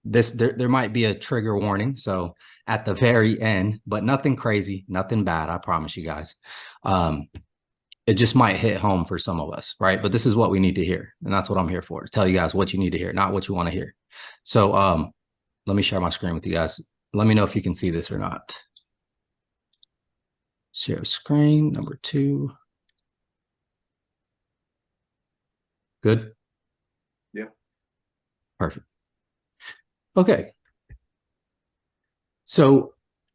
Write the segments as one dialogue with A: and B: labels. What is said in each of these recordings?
A: there might be a trigger warning. So at the very end, but nothing crazy, nothing bad. I promise you guys. It just might hit home for some of us, right? But this is what we need to hear. And that's what I'm here for, to tell you guys what you need to hear, not what you want to hear. So let me share my screen with you guys. Let me know if you can see this or not. Share screen, number 2. Good?
B: Yeah.
A: Perfect. Okay. So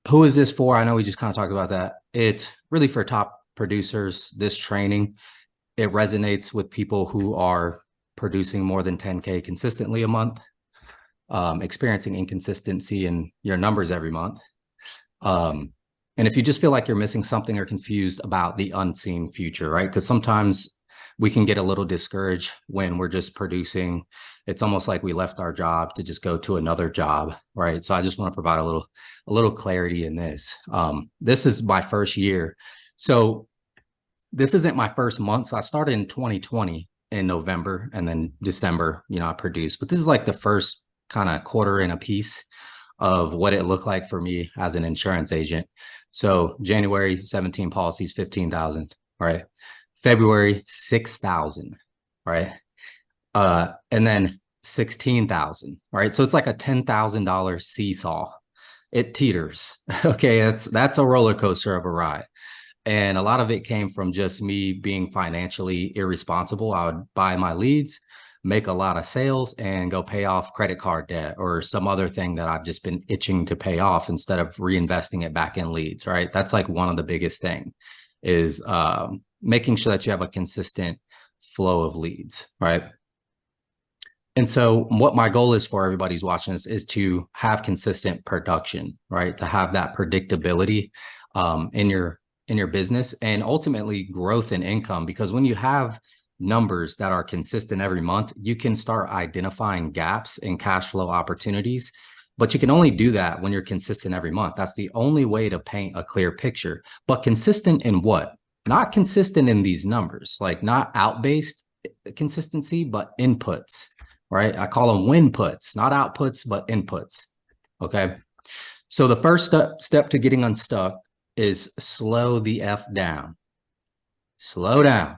A: who is this for? I know we just kind of talked about that. It's really for top producers. This training, it resonates with people who are producing more than 10K consistently a month, experiencing inconsistency in your numbers every month. And if you just feel like you're missing something or confused about the unseen future, right? Because sometimes we can get a little discouraged when we're just producing. It's almost like we left our job to just go to another job, right? So I just want to provide a little clarity in this. This is my first year. So this isn't my first month. So I started in 2020 in November, and then December, I produced. But this is like the first kind of quarter in a piece of what it looked like for me as an insurance agent. So January, 17 policies, 15,000, right? February, 6,000, right? And then 16,000, right? So it's like a $10,000 seesaw. It teeters. Okay, that's a roller coaster of a ride. And a lot of it came from just me being financially irresponsible. I would buy my leads, make a lot of sales, and go pay off credit card debt or some other thing that I've just been itching to pay off instead of reinvesting it back in leads, right? That's like one of the biggest thing is making sure that you have a consistent flow of leads, right? And so what my goal is for everybody who's watching this is to have consistent production, right? To have that predictability in your business, and ultimately growth in income. Because when you have numbers that are consistent every month, you can start identifying gaps in cash flow opportunities. But you can only do that when you're consistent every month. That's the only way to paint a clear picture. But consistent in what? Not consistent in these numbers, like not out-based consistency, but inputs, right? I call them winputs, not outputs, but inputs. Okay. So the first step to getting unstuck is slow the F down. Slow down.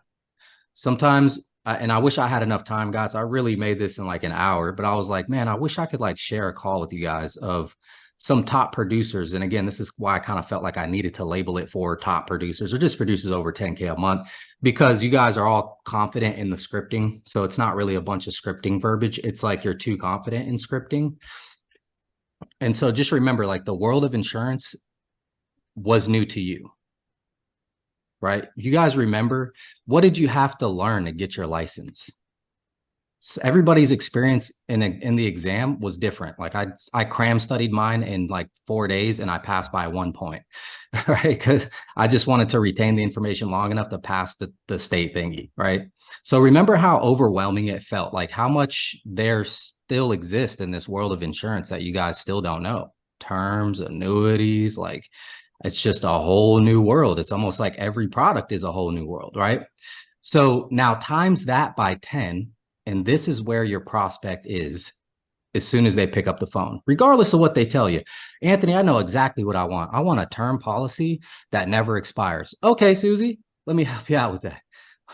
A: Sometimes, and I wish I had enough time, guys. I really made this in like an hour, but I was like, man, I wish I could like share a call with you guys of some top producers. And again, this is why I kind of felt like I needed to label it for top producers or just producers over 10K a month, because you guys are all confident in the scripting. So it's not really a bunch of scripting verbiage. It's like you're too confident in scripting. And so just remember, like the world of insurance was new to you, right? You guys remember, what did you have to learn to get your license? So everybody's experience in the exam was different. Like I cram studied mine in like 4 days and I passed by 1 point, right? Because I just wanted to retain the information long enough to pass the state thingy, right? So remember how overwhelming it felt, like how much there still exists in this world of insurance that you guys still don't know. Terms, annuities, like it's just a whole new world. It's almost like every product is a whole new world, right? So now times that by 10, and this is where your prospect is as soon as they pick up the phone, regardless of what they tell you. Anthony, I know exactly what I want. I want a term policy that never expires. Okay, Susie, let me help you out with that.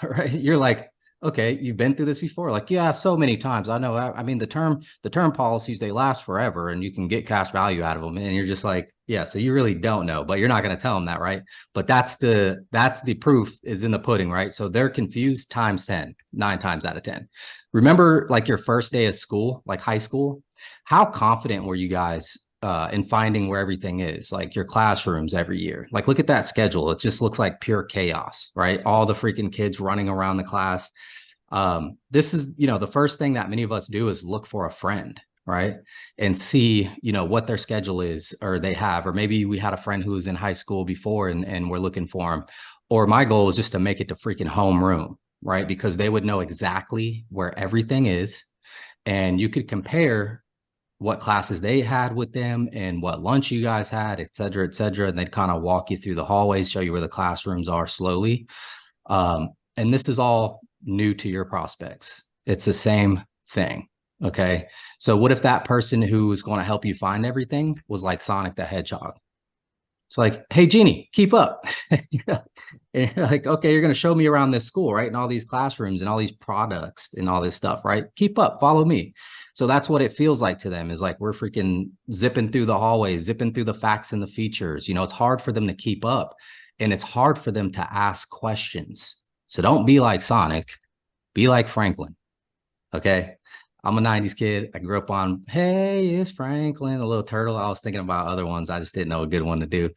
A: All right. You're like, okay, you've been through this before. Like, yeah, so many times. I know. I mean, the term policies, they last forever and you can get cash value out of them. And you're just like, yeah, so you really don't know, but you're not going to tell them that, right? But that's the proof is in the pudding, right? So they're confused times 10, 9 times out of 10. Remember like your first day of school, like high school, how confident were you guys in finding where everything is, like your classrooms every year? Like, look at that schedule. It just looks like pure chaos, right? All the freaking kids running around the class. This is, the first thing that many of us do is look for a friend, right? And see, what their schedule is, or they have, or maybe we had a friend who was in high school before and we're looking for them. Or my goal is just to make it to freaking homeroom, right? Because they would know exactly where everything is. And you could compare what classes they had with them and what lunch you guys had, et cetera, et cetera. And they'd kind of walk you through the hallways, show you where the classrooms are slowly. And this is all new to your prospects. It's the same thing. Okay. So what if that person who's going to help you find everything was like Sonic the Hedgehog? It's like, hey, Genie, keep up. And you're like, okay, you're going to show me around this school, right? And all these classrooms and all these products and all this stuff, right? Keep up, follow me. So that's what it feels like to them, is like we're freaking zipping through the hallways, zipping through the facts and the features. It's hard for them to keep up, and it's hard for them to ask questions. So don't be like Sonic, be like Franklin. Okay. I'm a 90s kid. I grew up on, hey, it's Franklin, the little turtle. I was thinking about other ones. I just didn't know a good one to do.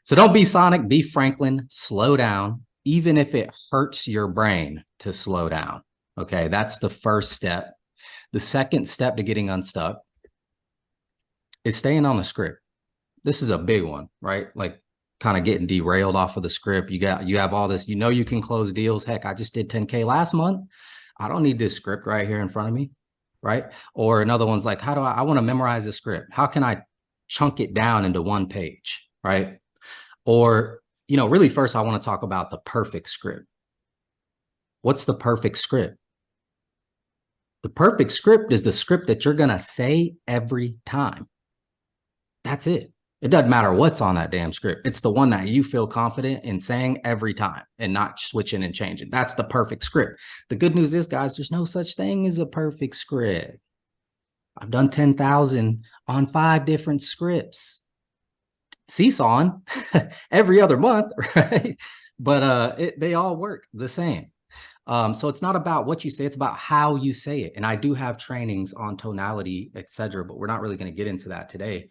A: So don't be Sonic, be Franklin, slow down, even if it hurts your brain to slow down. Okay. That's the first step. The second step to getting unstuck is staying on the script. This is a big one, right? Like kind of getting derailed off of the script. You have all this, you can close deals. Heck, I just did 10K last month. I don't need this script right here in front of me, right? Or another one's like, how do I want to memorize the script? How can I chunk it down into one page, right? Or, really first I want to talk about the perfect script. What's the perfect script? The perfect script is the script that you're going to say every time. That's it. It doesn't matter what's on that damn script. It's the one that you feel confident in saying every time and not switching and changing. That's the perfect script. The good news is, guys, there's no such thing as a perfect script. I've done 10,000 on 5 different scripts. Seesawing every other month, right? But they all work the same. So it's not about what you say, it's about how you say it. And I do have trainings on tonality, etc., but we're not really going to get into that today.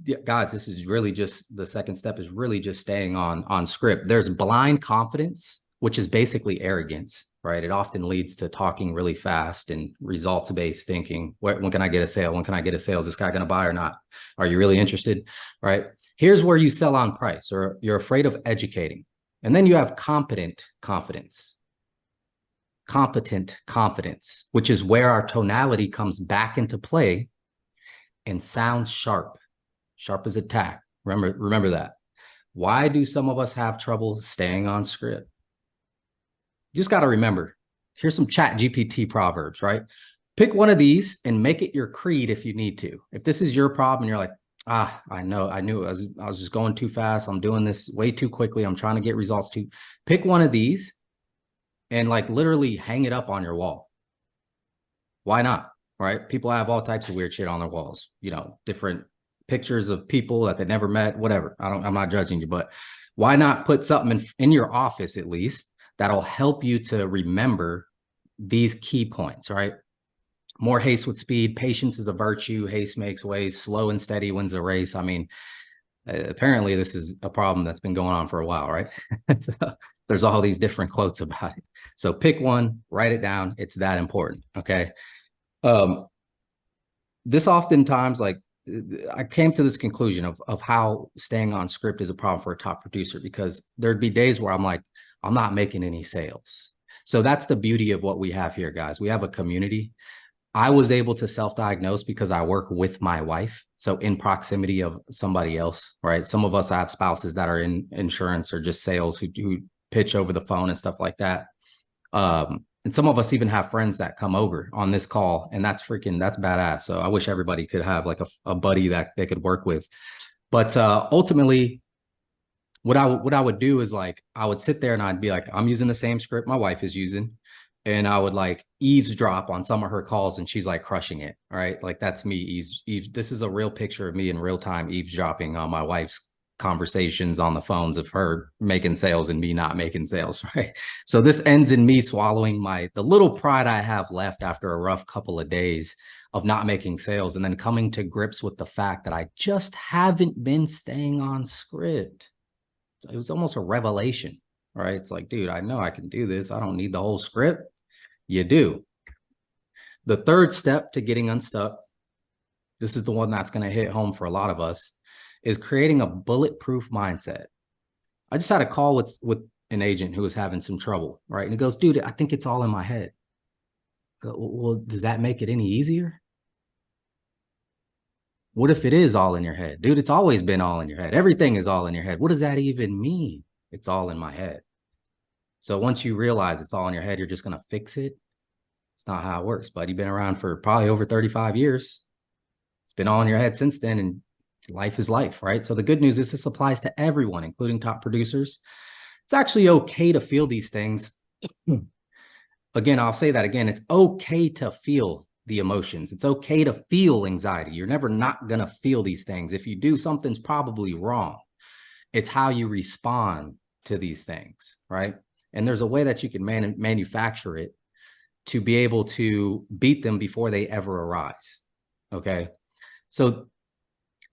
A: Yeah, guys, this is really just the second step, is really just staying on script. There's blind confidence, which is basically arrogance, right? It often leads to talking really fast and results-based thinking. When can I get a sale? When can I get a sale? Is this guy going to buy or not? Are you really interested, right? Here's where you sell on price, or you're afraid of educating. And then you have competent confidence, which is where our tonality comes back into play and sounds sharp. Sharp as a tack. Remember that. Why do some of us have trouble staying on script? You just got to remember, here's some chat GPT proverbs, right? Pick one of these and make it your creed if you need to. If this is your problem and you're like, I knew I was just going too fast. I'm doing this way too quickly. I'm trying to get results too. Pick one of these and like literally hang it up on your wall. Why not? Right? People have all types of weird shit on their walls, different pictures of people that they never met, whatever. I'm not judging you, but why not put something in your office at least that'll help you to remember these key points, right? More haste with speed. Patience is a virtue. Haste makes ways. Slow and steady wins a race. I mean, apparently this is a problem that's been going on for a while, right? So there's all these different quotes about it. So pick one, write it down. It's that important, okay? This oftentimes, like, I came to this conclusion of how staying on script is a problem for a top producer, because there'd be days where I'm like, I'm not making any sales. So that's the beauty of what we have here, guys. We have a community. I was able to self-diagnose because I work with my wife. So in proximity of somebody else, right? Some of us have spouses that are in insurance or just sales who pitch over the phone and stuff like that. And some of us even have friends that come over on this call, and that's badass. So I wish everybody could have like a buddy that they could work with. But ultimately, what I would do is, like, I would sit there and I'd be like, I'm using the same script my wife is using, and I would like eavesdrop on some of her calls, and she's like crushing it. All right, like that's me. This is a real picture of me in real time eavesdropping on my wife's conversations on the phones of her making sales and me not making sales, right? So this ends in me swallowing the little pride I have left after a rough couple of days of not making sales, and then coming to grips with the fact that I just haven't been staying on script. It was almost a revelation, right? It's like, dude, I know I can do this. I don't need the whole script. You do. The third step to getting unstuck, this is the one that's going to hit home for a lot of us, is creating a bulletproof mindset. I just had a call with an agent who was having some trouble, right? And he goes, dude, I think it's all in my head. Well, does that make it any easier? What if it is all in your head? Dude, it's always been all in your head. Everything is all in your head. What does that even mean? It's all in my head. So once you realize it's all in your head, you're just going to fix it. It's not how it works, but you've been around for probably over 35 years. It's been all in your head since then, and life is life, right? So the good news is this applies to everyone, including top producers. It's actually okay to feel these things. Again, I'll say that again. It's okay to feel the emotions. It's okay to feel anxiety. You're never not going to feel these things. If you do, something's probably wrong. It's how you respond to these things, right? And there's a way that you can manufacture it to be able to beat them before they ever arise. Okay. So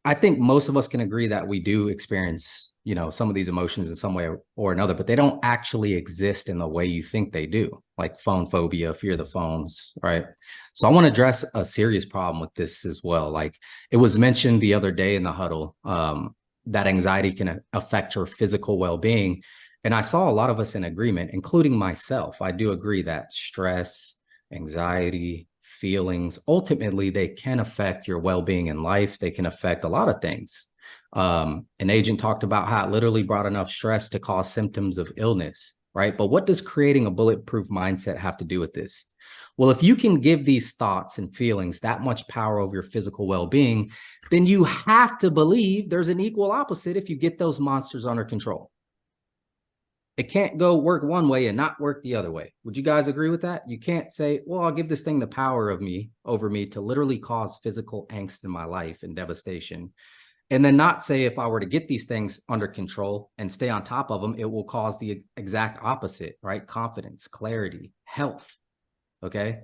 A: I think most of us can agree that we do experience, some of these emotions in some way or another, but they don't actually exist in the way you think they do, like phone phobia, fear of the phones, right? So I want to address a serious problem with this as well. Like it was mentioned the other day in the huddle, that anxiety can affect your physical well-being. And I saw a lot of us in agreement, including myself. I do agree that stress, anxiety, feelings, ultimately, they can affect your well-being in life. They can affect a lot of things. An agent talked about how it literally brought enough stress to cause symptoms of illness, right? But what does creating a bulletproof mindset have to do with this? Well, if you can give these thoughts and feelings that much power over your physical well-being, then you have to believe there's an equal opposite if you get those monsters under control. It can't go work one way and not work the other way. Would you guys agree with that? You can't say, well, I'll give this thing the power of me over me to literally cause physical angst in my life and devastation. And then not say if I were to get these things under control and stay on top of them, it will cause the exact opposite, right? Confidence, clarity, health. Okay.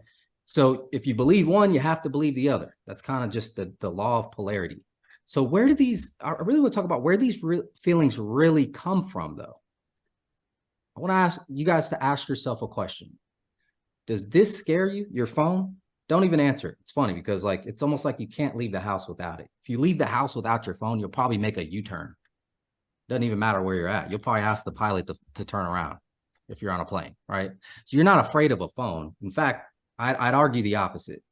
A: So if you believe one, you have to believe the other. That's kind of just the law of polarity. So where do these, I really want to talk about where these feelings really come from, though. I want to ask you guys to ask yourself a question. Does this scare you, your phone? Don't even answer it. It's funny because it's almost like you can't leave the house without it. If you leave the house without your phone, you'll probably make a U-turn. Doesn't even matter where you're at. You'll probably ask the pilot to turn around if you're on a plane, right? So you're not afraid of a phone. In fact, I'd argue the opposite.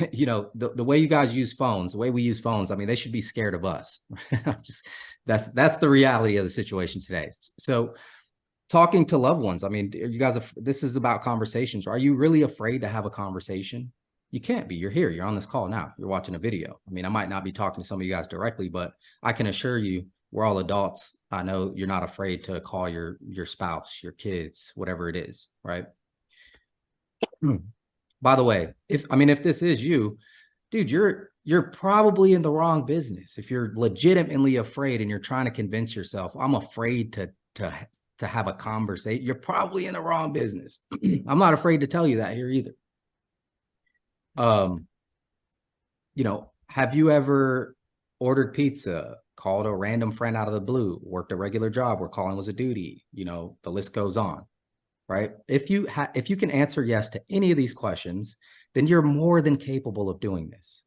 A: The way you guys use phones, the way we use phones, I mean, they should be scared of us. That's the reality of the situation today. So talking to loved ones, I mean, you guys, this is about conversations. Are you really afraid to have a conversation? You can't be. You're here. You're on this call now. You're watching a video. I mean, I might not be talking to some of you guys directly, but I can assure you we're all adults. I know you're not afraid to call your spouse, your kids, whatever it is, right? By the way, if this is you, dude, you're probably in the wrong business. If you're legitimately afraid and you're trying to convince yourself, I'm afraid to have a conversation, you're probably in the wrong business. I'm not afraid to tell you that here either. Have you ever ordered pizza, called a random friend out of the blue, worked a regular job where calling was a duty? The list goes on, right? If you can answer yes to any of these questions, then you're more than capable of doing this.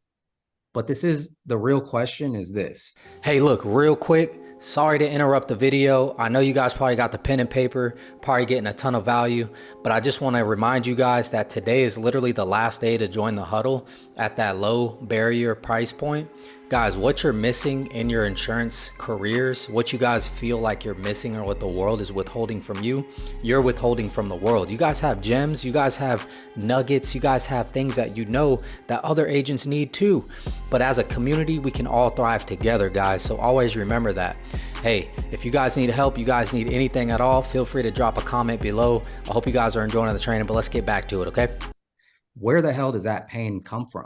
A: But the real question is this. Hey, look, real quick. Sorry to interrupt the video. I know you guys probably got the pen and paper, probably getting a ton of value, but I just want to remind you guys that today is literally the last day to join the huddle at that low barrier price point. Guys, what you're missing in your insurance careers, what you guys feel like you're missing or what the world is withholding from you, you're withholding from the world. You guys have gems, you guys have nuggets, you guys have things that that other agents need too. But as a community, we can all thrive together, guys. So always remember that. Hey, if you guys need help, you guys need anything at all, feel free to drop a comment below. I hope you guys are enjoying the training, but let's get back to it, okay? Where the hell does that pain come from?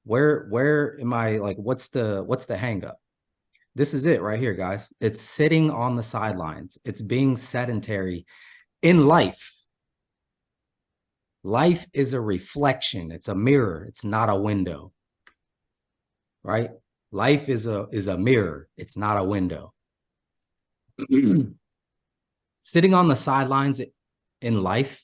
A: Where am I, what's the hang up? This is it right here, guys. It's sitting on the sidelines. It's being sedentary in life. Life is a reflection. It's a mirror. It's not a window, right? Life is a mirror. It's not a window. Sitting on the sidelines in life,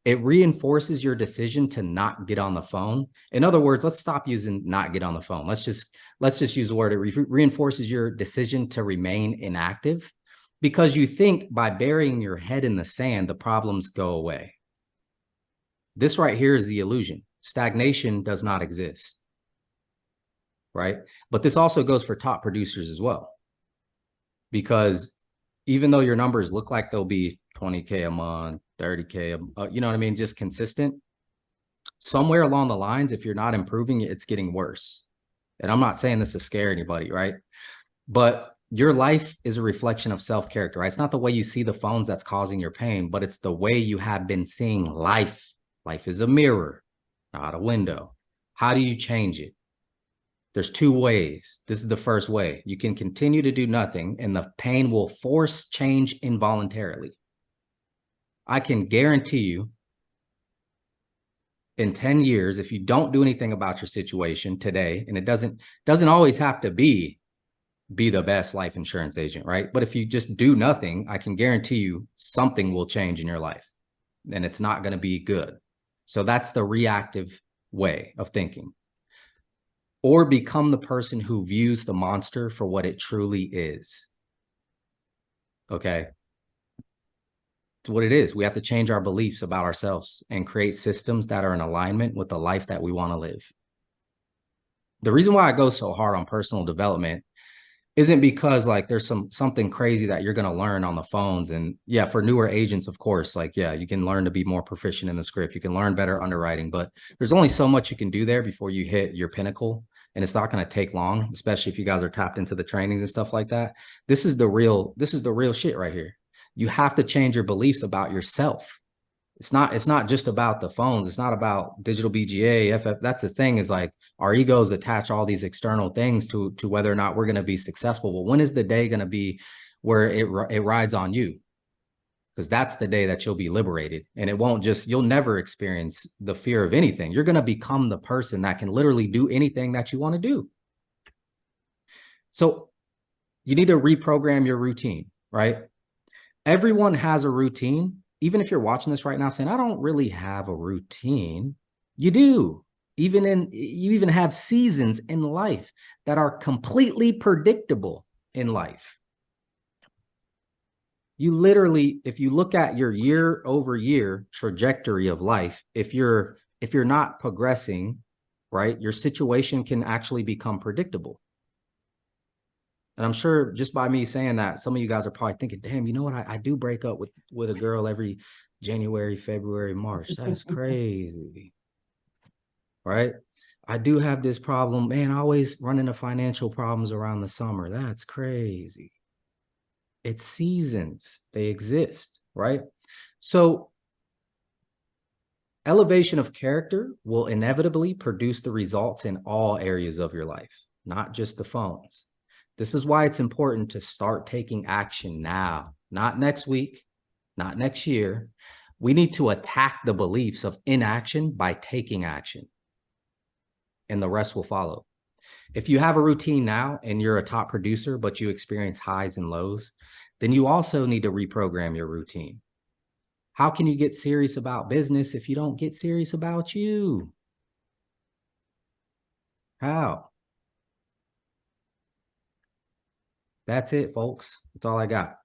A: it reinforces your decision to not get on the phone. In other words, let's stop using not get on the phone. Let's just use the word. It reinforces your decision to remain inactive because you think by burying your head in the sand, the problems go away. This right here is the illusion. Stagnation does not exist, right? But this also goes for top producers as well, because even though your numbers look like they'll be 20K a month, 30K, you know what I mean? Just consistent. Somewhere along the lines, if you're not improving, it's getting worse. And I'm not saying this to scare anybody, right? But your life is a reflection of self-character, right? It's not the way you see the phones that's causing your pain, but it's the way you have been seeing life. Life is a mirror, not a window. How do you change it? There's two ways. This is the first way. You can continue to do nothing, and the pain will force change involuntarily. I can guarantee you in 10 years, if you don't do anything about your situation today, and it doesn't always have to be the best life insurance agent, right? But if you just do nothing, I can guarantee you something will change in your life, and it's not going to be good. So that's the reactive way of thinking. Or become the person who views the monster for what it truly is. Okay. It's what it is. We have to change our beliefs about ourselves and create systems that are in alignment with the life that we want to live. The reason why I go so hard on personal development isn't because like there's something crazy that you're going to learn on the phones. And yeah, for newer agents, of course, like, yeah, you can learn to be more proficient in the script. You can learn better underwriting, but there's only so much you can do there before you hit your pinnacle. And it's not going to take long, especially if you guys are tapped into the trainings and stuff like that. This is the real shit right here. You have to change your beliefs about yourself. It's not just about the phones. It's not about DigitalBGA, FF. That's the thing, is like our egos attach all these external things to whether or not we're going to be successful. Well, when is the day going to be where it rides on you? Because that's the day that you'll be liberated, and it won't just, you'll never experience the fear of anything. You're going to become the person that can literally do anything that you want to do. So you need to reprogram your routine, right? Everyone has a routine. Even if you're watching this right now saying, I don't really have a routine, you do. You even have seasons in life that are completely predictable in life. You literally, if you look at your year over year trajectory of life, if you're not progressing, right, your situation can actually become predictable. And I'm sure just by me saying that, some of you guys are probably thinking, damn, you know what? I do break up with a girl every January, February, March. That's crazy. Right? I do have this problem. Man, I always run into financial problems around the summer. That's crazy. It's seasons. They exist, right? So elevation of character will inevitably produce the results in all areas of your life, not just the phones. This is why it's important to start taking action now, not next week, not next year. We need to attack the beliefs of inaction by taking action, and the rest will follow. If you have a routine now and you're a top producer, but you experience highs and lows, then you also need to reprogram your routine. How can you get serious about business if you don't get serious about you? How? That's it, folks. That's all I got.